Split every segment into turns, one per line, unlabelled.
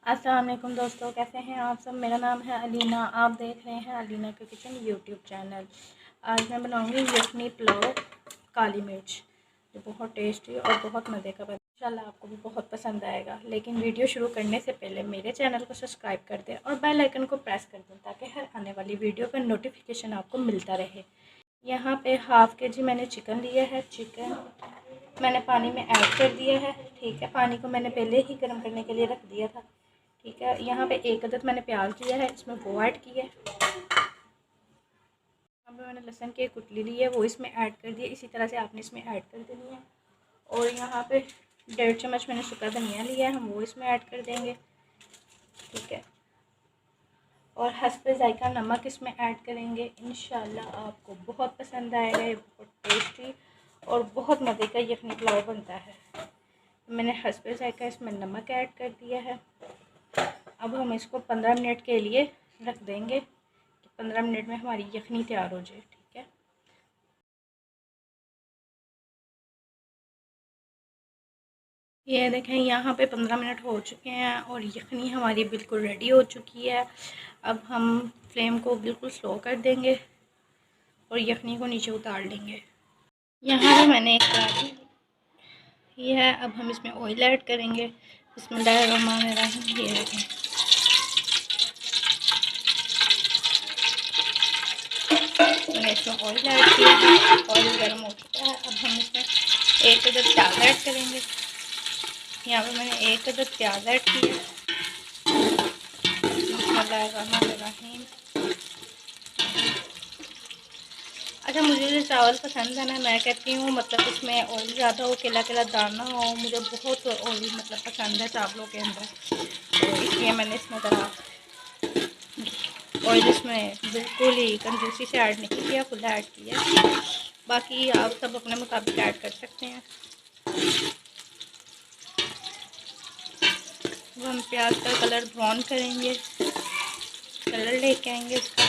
अस्सलाम वालेकुम दोस्तों, कैसे हैं आप सब। मेरा नाम है अलीना, आप देख रहे हैं अलीना का किचन यूट्यूब चैनल। आज मैं बनाऊंगी यखनी पुलाव काली मिर्च, जो बहुत टेस्टी और बहुत मज़े का बना। इंशाल्लाह आपको भी बहुत पसंद आएगा। लेकिन वीडियो शुरू करने से पहले मेरे चैनल को सब्सक्राइब कर दें और बेल आइकन को प्रेस कर दें ताकि हर आने वाली वीडियो का नोटिफिकेशन आपको मिलता रहे। यहाँ पे हाफ़ के जी मैंने चिकन लिया है। चिकन मैंने पानी में ऐड कर दिया है। ठीक है, पानी को मैंने पहले ही गर्म करने के लिए रख दिया था। ठीक है, यहाँ पे एक अदद मैंने प्याज लिया है, इसमें वो ऐड किया है। यहाँ पे मैंने लहसुन की एक कुटली ली है, वो इसमें ऐड कर दिया। इसी तरह से आपने इसमें ऐड कर देनी है। और यहाँ पे 1.5 चम्मच मैंने सूखा धनिया लिया है, हम वो इसमें ऐड कर देंगे। ठीक है, और हस्बे जायका नमक इसमें ऐड करेंगे। इंशाल्लाह आपको बहुत पसंद आएगा। ये बहुत टेस्टी और बहुत मज़े का यखनी पुलाव बनता है। मैंने हस्बे जायका इसमें नमक ऐड कर दिया है। अब हम इसको 15 मिनट के लिए रख देंगे कि 15 मिनट में हमारी यखनी तैयार हो जाए। ठीक है, ये देखें यहाँ पे 15 मिनट हो चुके हैं और यखनी हमारी बिल्कुल रेडी हो चुकी है। अब हम फ्लेम को बिल्कुल स्लो कर देंगे और यखनी को नीचे उतार लेंगे। यहाँ पे मैंने एक कढ़ाई ली है। अब हम इसमें ऑयल ऐड करेंगे। बिस्मिल्लाहिर्रहमानिर्रहीम। ये देखें, मैंने इसमें ऑयल ऐड किया है। ऑयल गर्म हो चुका है। अब हम इसमें एक अदद प्याज ऐड करेंगे। यहाँ पे मैंने एक अदद प्याज ऐड की है। बिस्मिल्लाहिर्रहमानिर्रहीम। अच्छा, मुझे जो चावल पसंद है ना, मैं कहती हूँ मतलब इसमें ऑयल ज़्यादा हो, केला केला दाना हो। मुझे बहुत ऑयल मतलब पसंद है चावलों के अंदर, तो इसलिए मैंने इसमें ज़रा ऑयल इसमें बिल्कुल ही कंजूसी से ऐड नहीं किया, खुला ऐड किया। बाकी आप सब अपने मुताबिक ऐड कर सकते हैं। वो हम प्याज का कलर ब्राउन करेंगे, कलर लेके आएंगे इसका।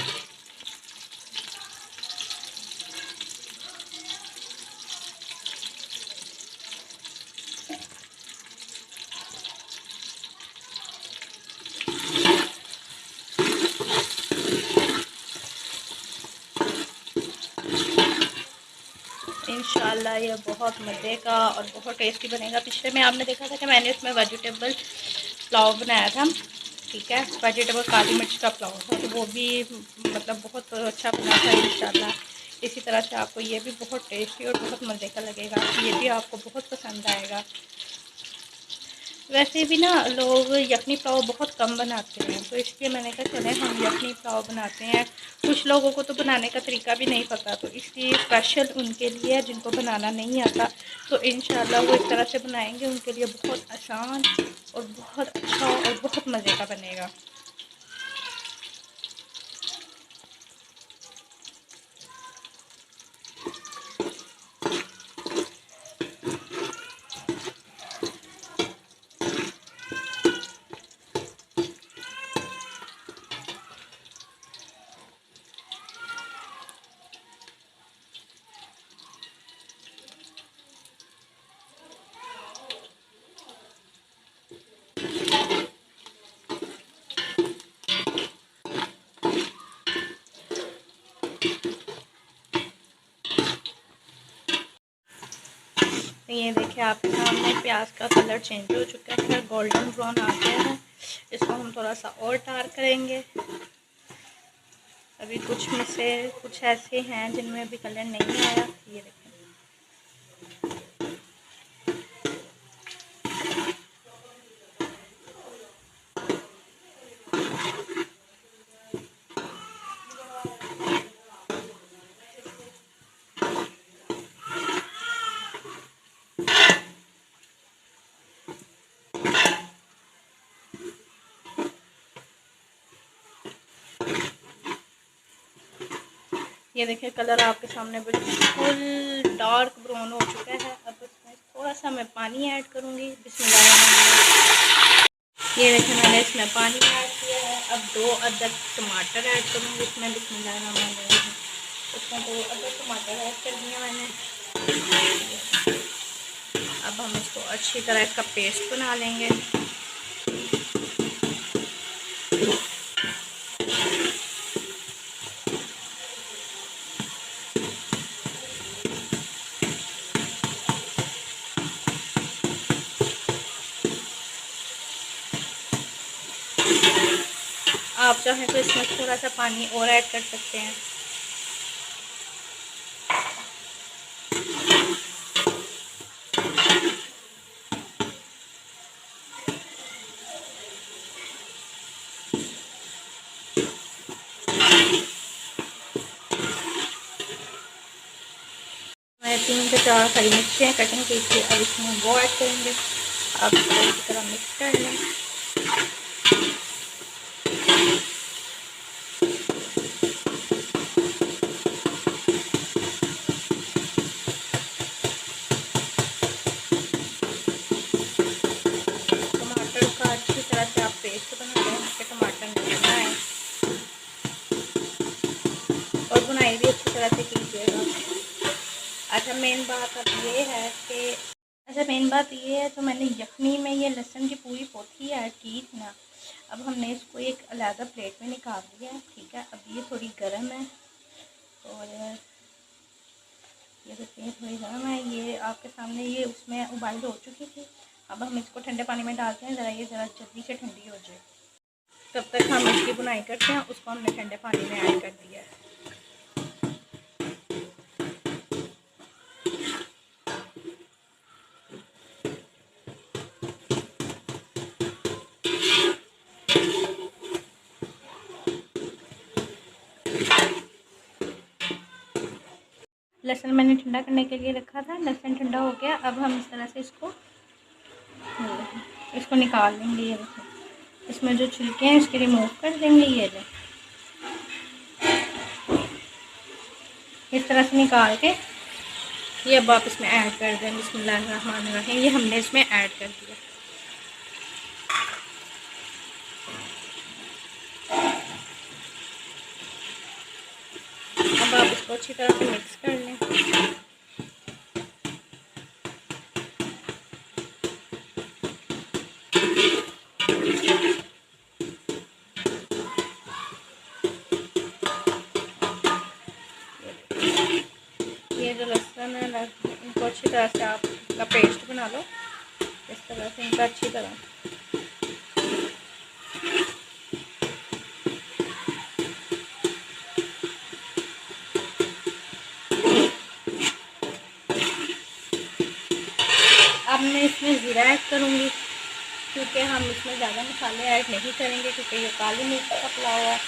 इंशाल्लाह ये बहुत मज़े का और बहुत टेस्टी बनेगा। पिछले में आपने देखा था कि मैंने इसमें वेजिटेबल पुलाव बनाया था। ठीक है, वेजिटेबल काली मिर्च का पुलाव था, तो वो भी मतलब बहुत अच्छा बना था। इंशाल्लाह इसी तरह से आपको ये भी बहुत टेस्टी और बहुत मज़े का लगेगा। ये भी आपको बहुत पसंद आएगा। वैसे भी ना लोग यखनी पुलाव बहुत कम बनाते हैं, तो इसलिए मैंने कहा चले हम यखनी पुलाव बनाते हैं। कुछ लोगों को तो बनाने का तरीका भी नहीं पता, तो इसलिए स्पेशल उनके लिए जिनको बनाना नहीं आता, तो इंशाल्लाह वो इस तरह से बनाएंगे। उनके लिए बहुत आसान और बहुत अच्छा और बहुत मज़े का बनेगा। ये देखिए आपके सामने प्याज का कलर चेंज हो चुका है, गोल्डन ब्राउन आ गया है। इसको हम थोड़ा सा और डार्क करेंगे। अभी कुछ में से कुछ ऐसे हैं जिनमें अभी कलर नहीं आया। ये देखें, ये देखिए कलर आपके सामने बिल्कुल डार्क ब्राउन हो चुका है। अब इसमें थोड़ा सा मैं पानी ऐड करूँगी। बिस्मिल्लाह। ये देखिए मैंने इसमें पानी ऐड किया है। अब 2 अदद टमाटर ऐड करूँगी इसमें। बिस्मिल्लाह। इसमें 2 अदद टमाटर ऐड कर दिया मैंने। अब हम इसको अच्छी तरह इसका पेस्ट बना लेंगे। आप चाहें तो इसमें थोड़ा सा पानी और ऐड कर सकते हैं। मैं 3 से 4 हरी मिर्चें कटिंग की थी, अब इसमें वो ऐड करेंगे। आप इसको इसी तरह मिक्स कर लें। टमाटर का अच्छी तरह से आप पेस्ट बना लें, इसके टमाटर नहीं बनाएं और बुनाई भी अच्छी तरह से कीजिएगा। अच्छा मेन बात अब ये है कि मेन बात ये है, तो मैंने यखनी में ये लहसुन की पूरी पोथी ऐड की थी ना, अब हमने इसको एक अलग प्लेट में निकाल लिया है। ठीक है, अब ये थोड़ी गर्म है और ये देखिए थोड़ी गर्म है। ये आपके सामने ये उसमें उबाइल हो चुकी थी। अब हम इसको ठंडे पानी में डालते हैं, ज़रा ये ज़रा जल्दी से ठंडी हो जाए। तब तक हम इसकी बुनाई करते हैं। उसको हमने ठंडे पानी में ऐड कर दिया है। लहसुन मैंने ठंडा करने के लिए रखा था, लहसुन ठंडा हो गया। अब हम इस तरह से इसको निकाल लेंगे। ये देखो, इसमें जो छिलके हैं इसके रिमूव कर देंगे। ये जो इस तरह से निकाल के ये अब आप इसमें ऐड कर दें। बिस्मिल्लाहिर्रहमानिर्रहीम। ये हमने इसमें ऐड कर दिया। अब आप इसको अच्छी तरह से मिक्स कर लें। ये जो लहसुन है इनको अच्छी तरह से आप इसका पेस्ट बना लो। इस तरह से इनका अच्छी तरह अब मैं इसमें ज़ीरा ऐड करूँगी, क्योंकि हम इसमें ज़्यादा मसाले ऐड नहीं करेंगे, क्योंकि ये काली मिर्च का पुलाव है,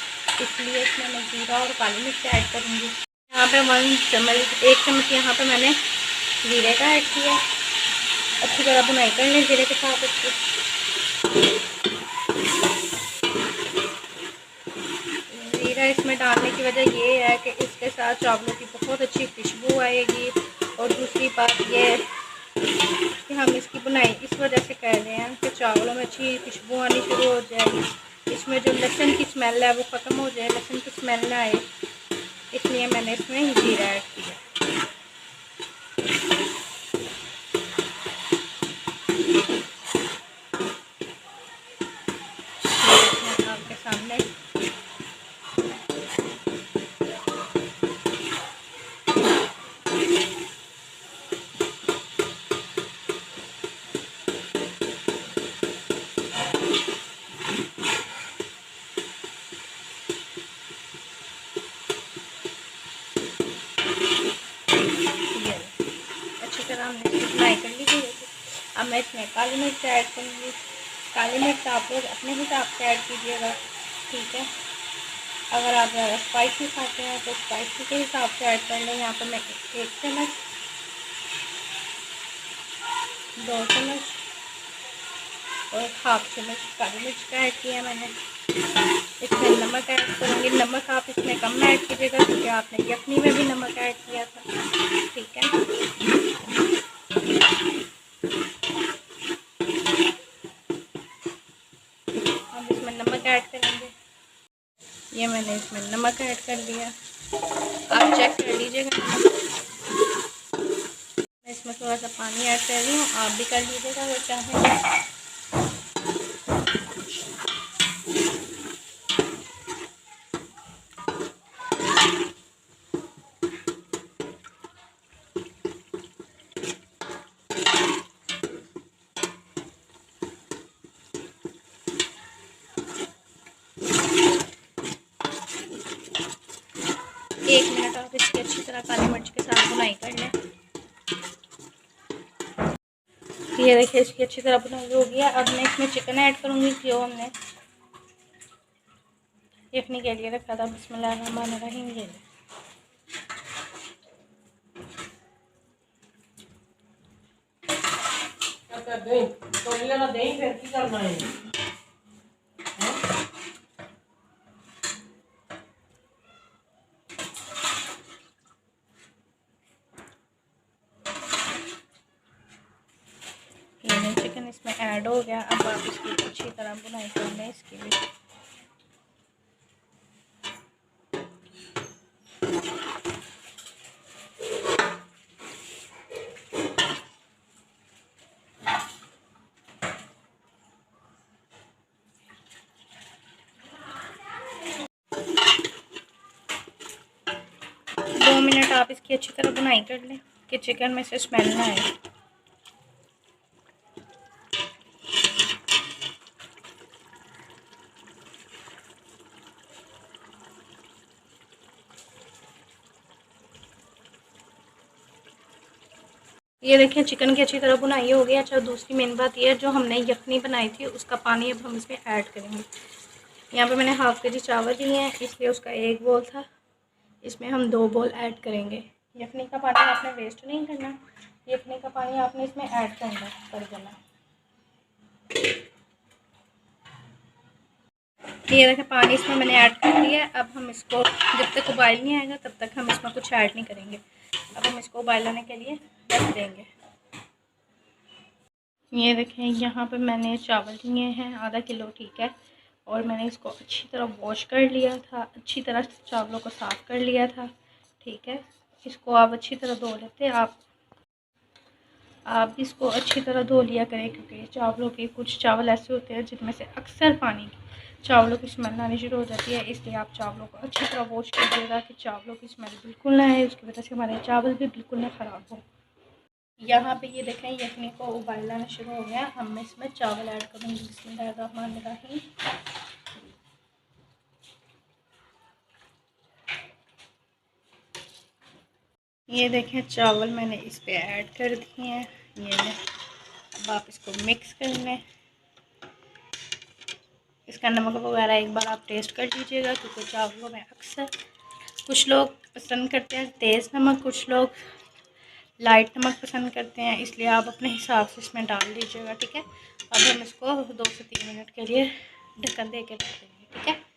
इसलिए इसमें मैं ज़ीरा और काली मिर्च ऐड करूँगी। यहाँ पे 1 चम्मच यहाँ पे मैंने ज़ीरे का ऐड किया। अच्छी तरह बुनाई कर लें ज़ीरे के साथ इसकी। ज़ीरा इसमें डालने की वजह ये है कि इसके साथ चावलों की बहुत अच्छी खुशबू आएगी। और दूसरी बात ये कि हम इसकी बुनाई इस वजह से कर रहे हैं कि चावलों में अच्छी खुशबू आनी शुरू हो जाएगी। इसमें जो लहसुन की स्मेल है वो ख़त्म हो जाए, लहसुन की स्मेल ना आए, इसलिए मैंने इसमें ज़ीरा ऐड किया। आपके सामने अच्छी तरह हमने बुनाई कर ली थी। अब मैं इसमें काली मिर्च ऐड करूँगी। काली मिर्च आप लोग अपने हिसाब से ऐड कीजिएगा। ठीक है, अगर आप ज़्यादा स्पाइसी खाते हैं तो स्पाइसी के हिसाब से ऐड कर लें। यहाँ पर मैं 1 चम्मच, 2 चम्मच और 1/2 चम्मच काली मिर्च का ऐड किया मैंने। इसमें नमक ऐड करूँगी। नमक आप इसमें कम ऐड कीजिएगा, क्योंकि आपने यखनी में भी नमक ऐड किया था। ठीक है, अब इसमें नमक ऐड करेंगे। ये मैंने इसमें नमक ऐड कर दिया, आप चेक कर लीजिएगा। मैं इसमें थोड़ा सा पानी ऐड कर रही हूँ, आप भी कर लीजिएगा अगर चाहें। 1 मिनट आप इसकी अच्छी तरह काली मिर्च के साथ भुनाई कर लें। ये देखिए इसकी अच्छी तरह भुनाई हो गया। अब मैं इसमें चिकन ऐड करूँगी जो हमने यखनी के लिए रखा था। बिस्मिल्लाहिर्रहमानिर्रहीम। ये चिकन इसमें ऐड हो गया। अब आप इसकी अच्छी तरह भुनाई कर लें इसकी भी। दो मिनट आप इसकी अच्छी तरह भुनाई कर लें कि चिकन में से स्मेल ना आए। ये देखिए चिकन की अच्छी तरह भुनाई हो गई। अच्छा, दूसरी मेन बात ये है, जो हमने यखनी बनाई थी उसका पानी अब हम इसमें ऐड करेंगे। यहाँ पे मैंने हाफ़ के जी चावल लिए हैं, इसलिए उसका 1 बोल था, इसमें हम 2 बोल ऐड करेंगे। यखनी का पानी आपने वेस्ट नहीं करना, यखनी का पानी आपने इसमें ऐड कर देना। ये देखिए पानी इसमें मैंने ऐड कर दिया है। अब हम इसको जब तक उबाल नहीं आएगा तब तक हम इसमें कुछ ऐड नहीं करेंगे। अब हम इसको उबाल आने के लिए रख देंगे। ये देखें यहाँ पे मैंने चावल लिए हैं आधा किलो, ठीक है, और मैंने इसको अच्छी तरह वॉश कर लिया था, अच्छी तरह चावलों को साफ़ कर लिया था, ठीक है। इसको आप अच्छी तरह धो लेते हैं। आप इसको अच्छी तरह धो लिया करें, क्योंकि चावलों के कुछ चावल ऐसे होते हैं जिनमें से अक्सर पानी चावलों की स्मेल आनी शुरू हो जाती है। इसलिए आप चावलों को अच्छी तरह वॉश कीजिएगा कि चावलों की स्मेल बिल्कुल ना आए, उसकी वजह से हमारे चावल भी बिल्कुल ना ख़राब हो। यहाँ पे ये देखें यखनी को उबाल आना शुरू हो गया। हम इसमें चावल ऐड करेंगे। बिस्मिल्लाहिर्रहमानिर्रहीम। ये देखें चावल मैंने इस पे ऐड कर दिए हैं। ये लें, अब आप इसको मिक्स कर लें। इसका नमक वगैरह एक बार आप टेस्ट कर लीजिएगा, क्योंकि चावलों में अक्सर कुछ लोग पसंद करते हैं तेज़ नमक, कुछ लोग लाइट नमक पसंद करते हैं, इसलिए आप अपने हिसाब से इसमें डाल दीजिएगा, ठीक है। अब हम इसको 2 से 3 मिनट के लिए ढक्कन दे के रख देंगे, ठीक है।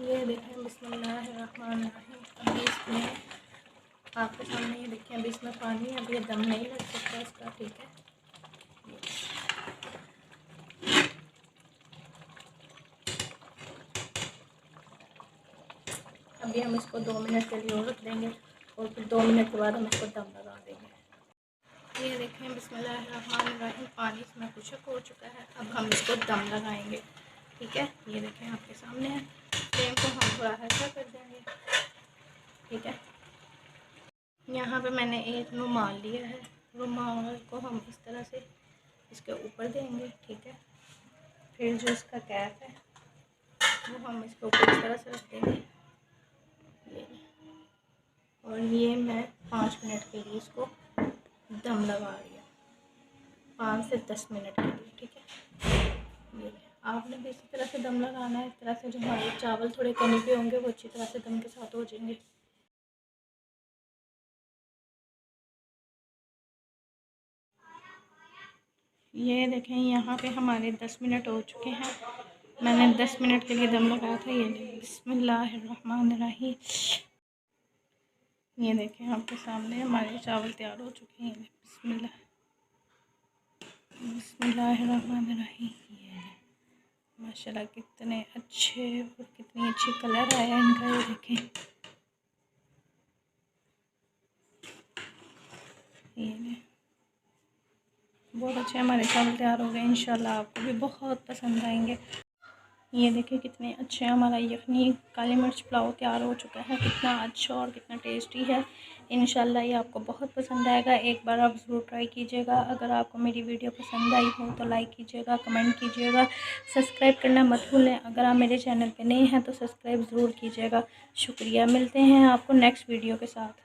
ये देखें बिस्मिल्लाहिर्रहमानिर्रहीम। अभी इसमें आपके सामने ये देखें, अभी इसमें पानी है, अभी ये दम नहीं लग सकता इसका, ठीक है। अभी हम इसको 2 मिनट के लिए और रख देंगे, और फिर 2 मिनट के बाद हम इसको दम लगा देंगे। ये देखें बिस्मिल्लाहिर्रहमानिर्रहीम, पानी इसमें खुश्क हो चुका है। अब हम इसको दम लगाएंगे, ठीक है। ये देखें आपके सामने है। फ्लेम को हम थोड़ा हल्का कर देंगे, ठीक है। यहाँ पे मैंने एक रुमाल लिया है, रुमाल को हम इस तरह से इसके ऊपर देंगे, ठीक है। फिर जो इसका कैप है वो हम इसके ऊपर इस तरह से रख देंगे, ये। और ये मैं 5 मिनट के लिए इसको दम लगा रही हूँ, 5 से 10 मिनट के लिए, ठीक है। ये आपने भी इसी तरह से दम लगाना है, इस तरह से जो हमारे चावल थोड़े कमी पे होंगे वो अच्छी तरह से दम के साथ हो जाएंगे। ये देखें यहाँ पे हमारे 10 मिनट हो चुके हैं। मैंने 10 मिनट के लिए दम लगाया था। ये बिस्मिल्लाहिर्रहमानिर्रहीम। ये देखें आपके सामने हमारे चावल तैयार हो चुके हैं। बिस्मिल्लाहिर्रहमानिर्रहीम। ये माशाल्लाह कितने अच्छे और कितनी अच्छी कलर आया इनका। ये देखें, ये बहुत अच्छे हमारे चावल तैयार हो गए। इंशाल्लाह आपको भी बहुत पसंद आएंगे। ये देखिए कितने अच्छे हमारा यखनी काली मिर्च पुलाव तैयार हो चुका है। कितना अच्छा और कितना टेस्टी है। इंशाल्लाह ये आपको बहुत पसंद आएगा। एक बार आप ज़रूर ट्राई कीजिएगा। अगर आपको मेरी वीडियो पसंद आई हो तो लाइक कीजिएगा, कमेंट कीजिएगा, सब्सक्राइब करना मत भूलें। अगर आप मेरे चैनल पे नए हैं तो सब्सक्राइब ज़रूर कीजिएगा। शुक्रिया। मिलते हैं आपको नेक्स्ट वीडियो के साथ।